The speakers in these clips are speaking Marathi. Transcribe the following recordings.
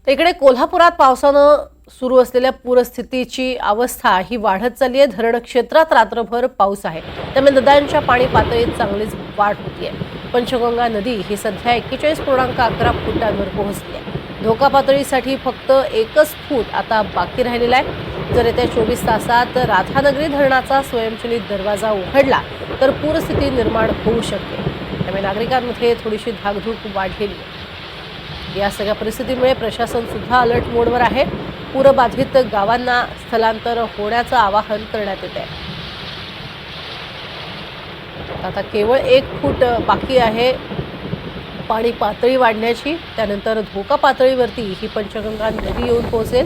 तर इकडे कोल्हापुरात पावसानं सुरू असलेल्या पूरस्थितीची अवस्था ही वाढत चालली आहे। धरण क्षेत्रात रात्रभर पाऊस आहे, त्यामुळे नद्यांच्या पाणी पातळीत चांगलीच वाढ होतीये। पंचगंगा नदी ही सध्या 41.11 फुटांवर पोहोचली आहे। धोका पातळीसाठी फक्त 1 फूट आता बाकी राहिलेला आहे। जर येत्या 24 तासात राधानगरी धरणाचा स्वयंचलित दरवाजा उघडला तर पूरस्थिती निर्माण होऊ शकते। त्यामुळे नागरिकांमध्ये थोडीशी धाकधूक वाढलेली आहे। या सगळ्या परिस्थितीमुळे प्रशासन सुद्धा अलर्ट मोडवर आहे। पूरबाधित गावांना स्थलांतर होण्याचं आवाहन करण्यात येत आहे। आता केवळ 1 फूट बाकी आहे पाणी पातळी वाढण्याची। त्यानंतर धोका पातळीवरती ही पंचगंगा नदी येऊन पोहोचेल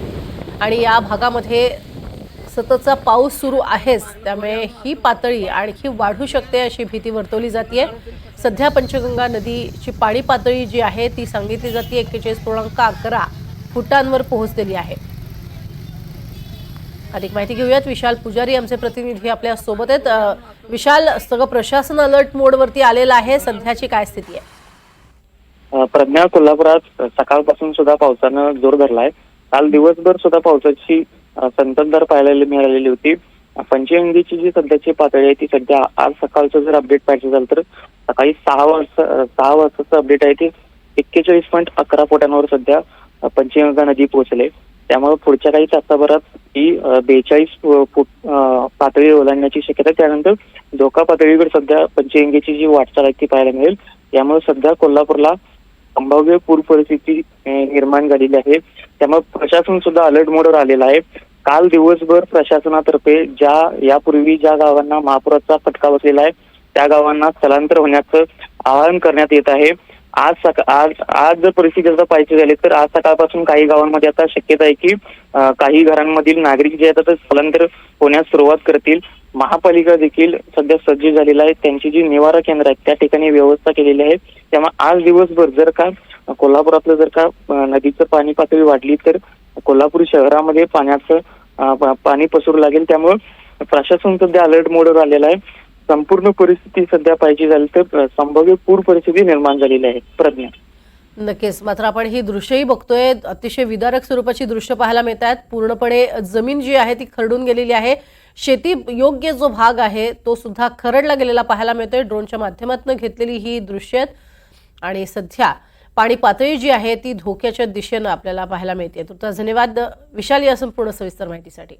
आणि या भागामध्ये सततचा पाऊस सुरू आहेच, त्यामुळे ही पातळी आणखी वाढू शकते अशी भीती वर्तवली जाते। सध्या पंचगंगा नदीची पाणी पातळी जी आहे ती सांगितली जाते 41.11 फुटांवर पोहोचलेली आहे। अधिक माहिती घेऊयात, विशाल पुजारी आमचे प्रतिनिधी आपल्या सोबत आहेत। विशाल, सगळं प्रशासन अलर्ट मोडवरती आलेलं आहे, सध्याची काय स्थिती आहे? प्रज्ञा, कोल्हापुरात सकाळपासून सुद्धा पावसानं जोर धरलाय। काल दिवसभर सुद्धा पावसाची संततधार पाहायला मिळालेली होती। पंचगंगेची जी सध्याची पातळी आहे ती सध्या आज सकाळचं जर अपडेट पाहिजे झालं तर सकाळी 6 वाजताचं अपडेट आहे ते 41.11 फुटांवर सध्या पंचगंगा नदी पोहोचले। त्यामुळे पुढच्या काही तासाभरात ही 42 फूट पातळी ओलांडण्याची शक्यता आहे। त्यानंतर धोका पातळीवर सध्या पंचगंगेची जी वाटचाल आहे ती पाहायला मिळेल। त्यामुळे सध्या कोल्हापूरला संभाव्य पूर परिस्थिती निर्माण झालेली आहे। त्यामुळे प्रशासन सुद्धा अलर्ट मोडवर आलेलं आहे। काल दिवसभर प्रशासनातर्फे यापूर्वी ज्या गावांना महापुराचा फटका बसलेला आहे त्या गावांना स्थलांतर होण्याचं आवाहन करण्यात येत आहे। आज जर परिस्थिती जर पाहायची झाली तर आज सकाळपासून काही गावांमध्ये आता शक्यता आहे की काही घरांमधील नागरिक जे आहेत स्थलांतर होण्यास सुरुवात करतील। महापालिका देखील सध्या सज्ज झालेला आहे, त्यांची जी निवारा केंद्र आहेत त्या ठिकाणी व्यवस्था केलेली आहे। त्यामुळे आज दिवसभर जर का कोल्हापुरातलं जर का नदीचं पाणी पातळी वाढली तर कोल्हापूर शहरामध्ये पाणी पसरू लागेल। त्यामुळे प्रशासन सध्या अलर्ट मोडवर आलेला आहे। संपूर्ण परिस्थिती सध्या पाहिजे झाली तर संभाव्य पूर परिस्थिती निर्माण झालेली आहे। प्रज्ञा, नक्कीच, मात्र आपण ही दृश्यही बघतोय, अतिशय विदारक स्वरूपाची दृश्य पाहायला मिळत आहेत। पूर्णपणे जमीन जी आहे ती खरडून गेलेली आहे। शेती योग्य जो भाग आहे तो सुद्धा खरडला गेलेला पाहायला मिळतोय। ड्रोनच्या माध्यमातून घेतलेली ही दृश्य आहेत आणि सध्या पाणी पातळी जी आहे ती धोक्याच्या दिशेनं आपल्याला पाहायला मिळते। तुमचा धन्यवाद विशाल या संपूर्ण सविस्तर माहितीसाठी।